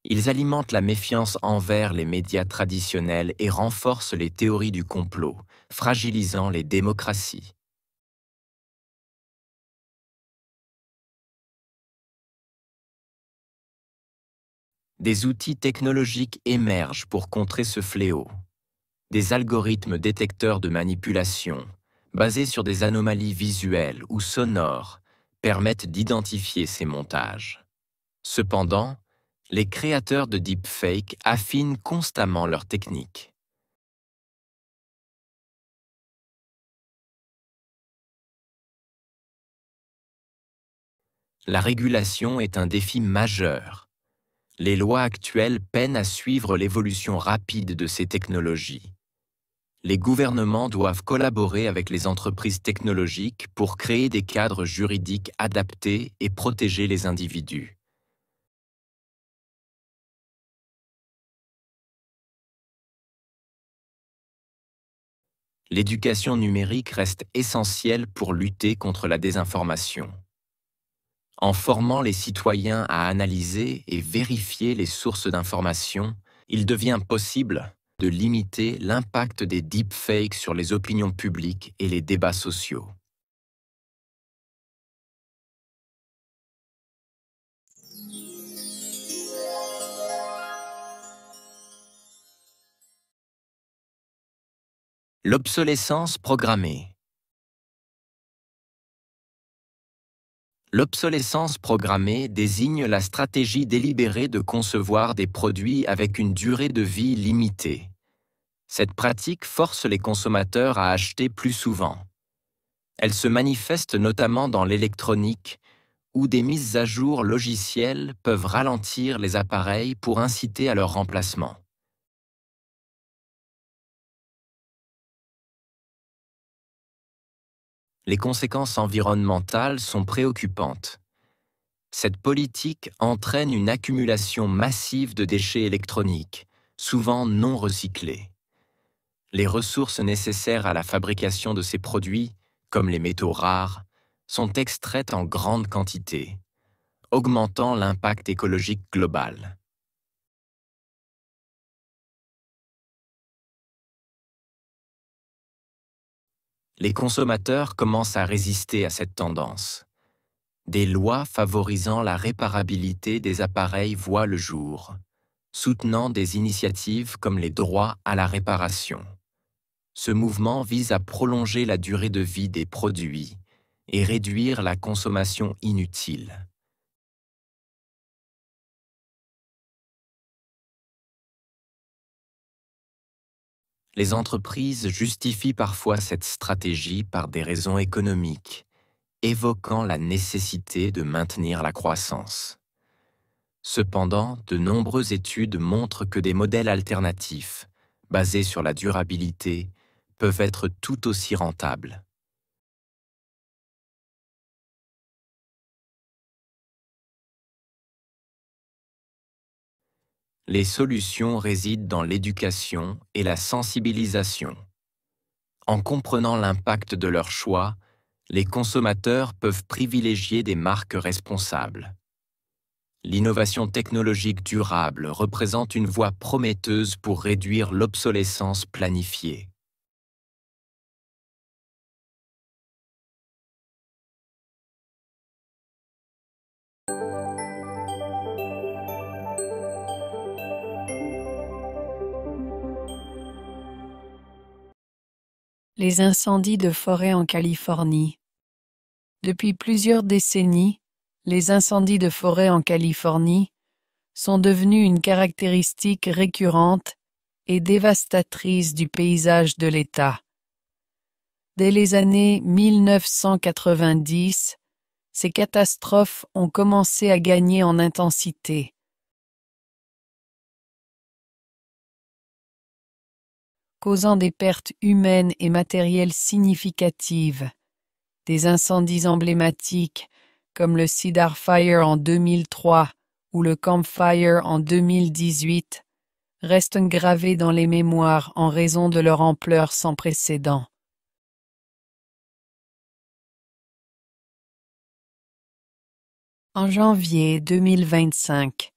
[SPEAKER 2] ils alimentent la méfiance envers les médias traditionnels et renforcent les théories du complot, fragilisant les démocraties. Des outils technologiques émergent pour contrer ce fléau. Des algorithmes détecteurs de manipulation, basés sur des anomalies visuelles ou sonores, permettent d'identifier ces montages. Cependant, les créateurs de deepfakes affinent constamment leurs techniques. La régulation est un défi majeur. Les lois actuelles peinent à suivre l'évolution rapide de ces technologies. Les gouvernements doivent collaborer avec les entreprises technologiques pour créer des cadres juridiques adaptés et protéger les individus. L'éducation numérique reste essentielle pour lutter contre la désinformation. En formant les citoyens à analyser et vérifier les sources d'informations, il devient possible de limiter l'impact des deepfakes sur les opinions publiques et les débats sociaux. L'obsolescence programmée. L'obsolescence programmée désigne la stratégie délibérée de concevoir des produits avec une durée de vie limitée. Cette pratique force les consommateurs à acheter plus souvent. Elle se manifeste notamment dans l'électronique, où des mises à jour logicielles peuvent ralentir les appareils pour inciter à leur remplacement. Les conséquences environnementales sont préoccupantes. Cette politique entraîne une accumulation massive de déchets électroniques, souvent non recyclés. Les ressources nécessaires à la fabrication de ces produits, comme les métaux rares, sont extraites en grande quantité, augmentant l'impact écologique global. Les consommateurs commencent à résister à cette tendance. Des lois favorisant la réparabilité des appareils voient le jour, soutenant des initiatives comme les droits à la réparation. Ce mouvement vise à prolonger la durée de vie des produits et réduire la consommation inutile. Les entreprises justifient parfois cette stratégie par des raisons économiques, évoquant la nécessité de maintenir la croissance. Cependant, de nombreuses études montrent que des modèles alternatifs, basés sur la durabilité, peuvent être tout aussi rentables. Les solutions résident dans l'éducation et la sensibilisation. En comprenant l'impact de leurs choix, les consommateurs peuvent privilégier des marques responsables. L'innovation technologique durable représente une voie prometteuse pour réduire l'obsolescence planifiée.
[SPEAKER 1] Les incendies de forêt en Californie. Depuis plusieurs décennies, les incendies de forêt en Californie sont devenus une caractéristique récurrente et dévastatrice du paysage de l'État. Dès les années 1990, ces catastrophes ont commencé à gagner en intensité. Causant des pertes humaines et matérielles significatives. Des incendies emblématiques comme le Cedar Fire en 2003 ou le Camp Fire en 2018 restent gravés dans les mémoires en raison de leur ampleur sans précédent. En janvier 2025,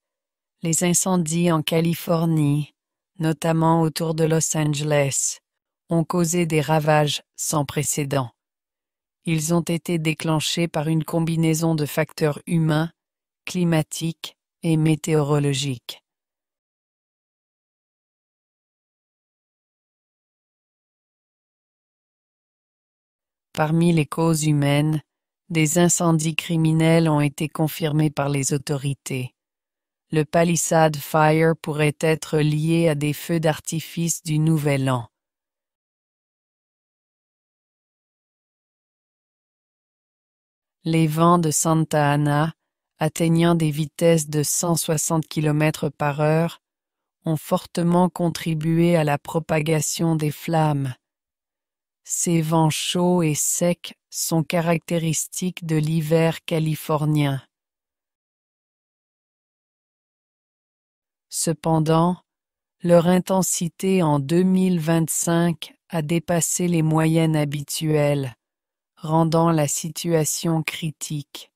[SPEAKER 1] les incendies en Californie, notamment autour de Los Angeles, ont causé des ravages sans précédent. Ils ont été déclenchés par une combinaison de facteurs humains, climatiques et météorologiques. Parmi les causes humaines, des incendies criminels ont été confirmés par les autorités. Le Palisade Fire pourrait être lié à des feux d'artifice du Nouvel An. Les vents de Santa Ana, atteignant des vitesses de 160 km/h, ont fortement contribué à la propagation des flammes. Ces vents chauds et secs sont caractéristiques de l'hiver californien. Cependant, leur intensité en 2025 a dépassé les moyennes habituelles, rendant la situation critique.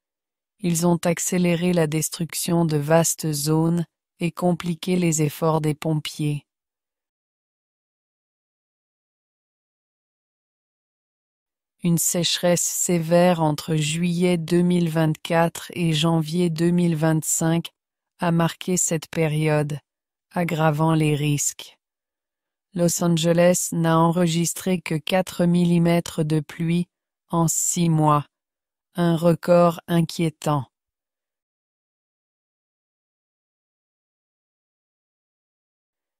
[SPEAKER 1] Ils ont accéléré la destruction de vastes zones et compliqué les efforts des pompiers. Une sécheresse sévère entre juillet 2024 et janvier 2025 a marqué cette période, aggravant les risques. Los Angeles n'a enregistré que 4 mm de pluie en 6 mois, un record inquiétant.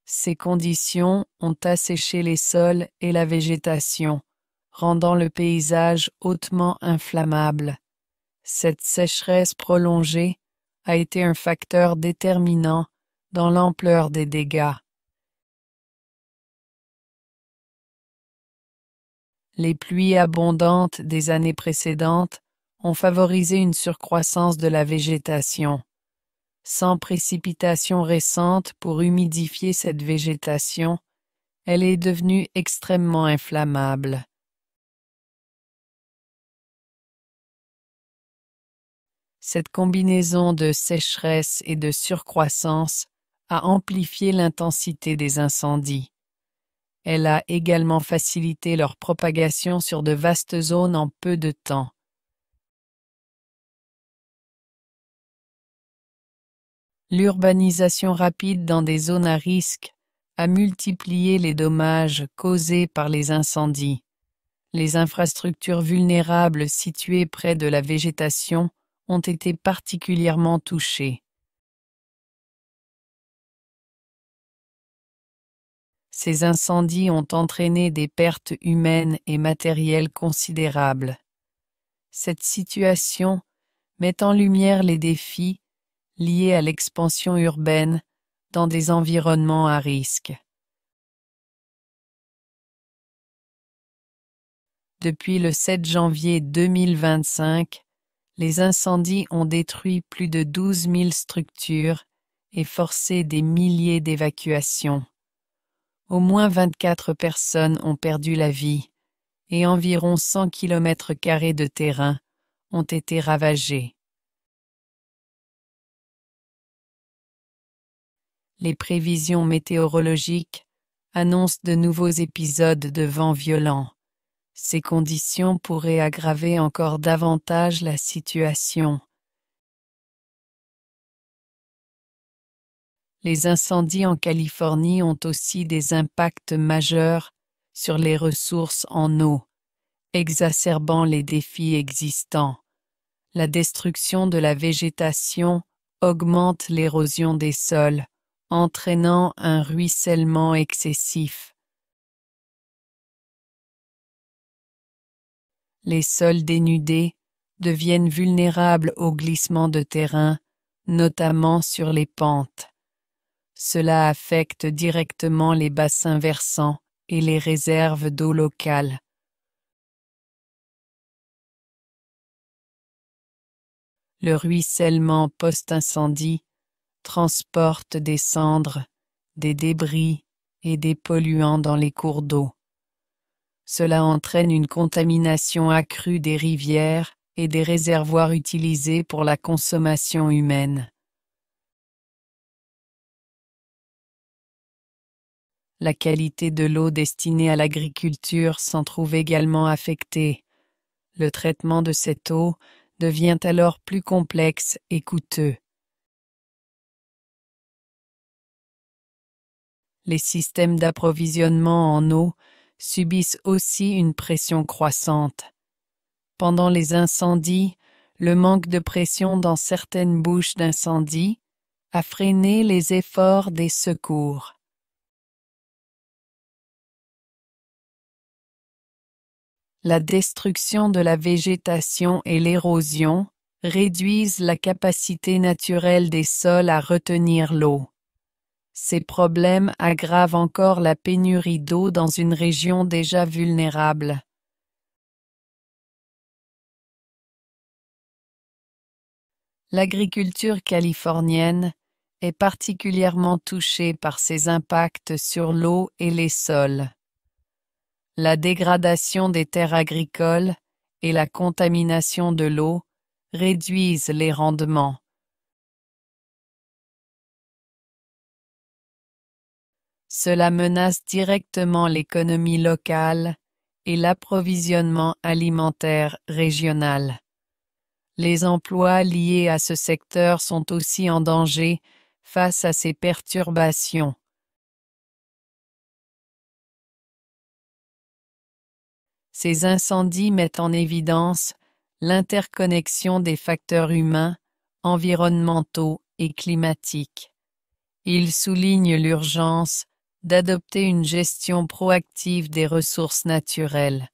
[SPEAKER 1] Ces conditions ont asséché les sols et la végétation, rendant le paysage hautement inflammable. Cette sécheresse prolongée a été un facteur déterminant dans l'ampleur des dégâts. Les pluies abondantes des années précédentes ont favorisé une surcroissance de la végétation. Sans précipitations récentes pour humidifier cette végétation, elle est devenue extrêmement inflammable. Cette combinaison de sécheresse et de surcroissance a amplifié l'intensité des incendies. Elle a également facilité leur propagation sur de vastes zones en peu de temps. L'urbanisation rapide dans des zones à risque a multiplié les dommages causés par les incendies. Les infrastructures vulnérables situées près de la végétation ont été particulièrement touchées. Ces incendies ont entraîné des pertes humaines et matérielles considérables. Cette situation met en lumière les défis liés à l'expansion urbaine dans des environnements à risque. Depuis le 7 janvier 2025, les incendies ont détruit plus de 12 000 structures et forcé des milliers d'évacuations. Au moins 24 personnes ont perdu la vie et environ 100 km² de terrain ont été ravagés. Les prévisions météorologiques annoncent de nouveaux épisodes de vents violents. Ces conditions pourraient aggraver encore davantage la situation. Les incendies en Californie ont aussi des impacts majeurs sur les ressources en eau, exacerbant les défis existants. La destruction de la végétation augmente l'érosion des sols, entraînant un ruissellement excessif. Les sols dénudés deviennent vulnérables aux glissements de terrain, notamment sur les pentes. Cela affecte directement les bassins versants et les réserves d'eau locales. Le ruissellement post-incendie transporte des cendres, des débris et des polluants dans les cours d'eau. Cela entraîne une contamination accrue des rivières et des réservoirs utilisés pour la consommation humaine. La qualité de l'eau destinée à l'agriculture s'en trouve également affectée. Le traitement de cette eau devient alors plus complexe et coûteux. Les systèmes d'approvisionnement en eau subissent aussi une pression croissante. Pendant les incendies, le manque de pression dans certaines bouches d'incendie a freiné les efforts des secours. La destruction de la végétation et l'érosion réduisent la capacité naturelle des sols à retenir l'eau. Ces problèmes aggravent encore la pénurie d'eau dans une région déjà vulnérable. L'agriculture californienne est particulièrement touchée par ces impacts sur l'eau et les sols. La dégradation des terres agricoles et la contamination de l'eau réduisent les rendements. Cela menace directement l'économie locale et l'approvisionnement alimentaire régional. Les emplois liés à ce secteur sont aussi en danger face à ces perturbations. Ces incendies mettent en évidence l'interconnexion des facteurs humains, environnementaux et climatiques. Ils soulignent l'urgence d'adopter une gestion proactive des ressources naturelles.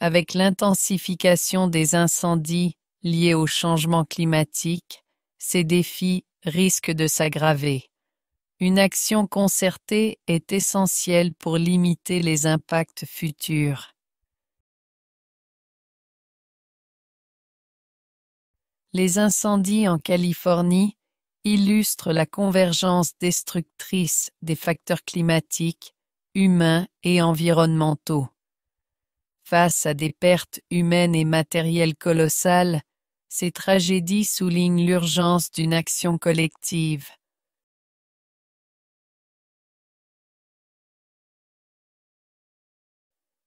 [SPEAKER 1] Avec l'intensification des incendies liés au changement climatique, ces défis risquent de s'aggraver. Une action concertée est essentielle pour limiter les impacts futurs. Les incendies en Californie illustrent la convergence destructrice des facteurs climatiques, humains et environnementaux. Face à des pertes humaines et matérielles colossales, ces tragédies soulignent l'urgence d'une action collective.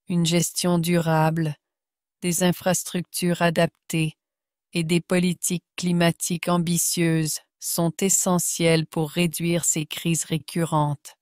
[SPEAKER 1] Une gestion durable, des infrastructures adaptées et des politiques climatiques ambitieuses sont essentielles pour réduire ces crises récurrentes.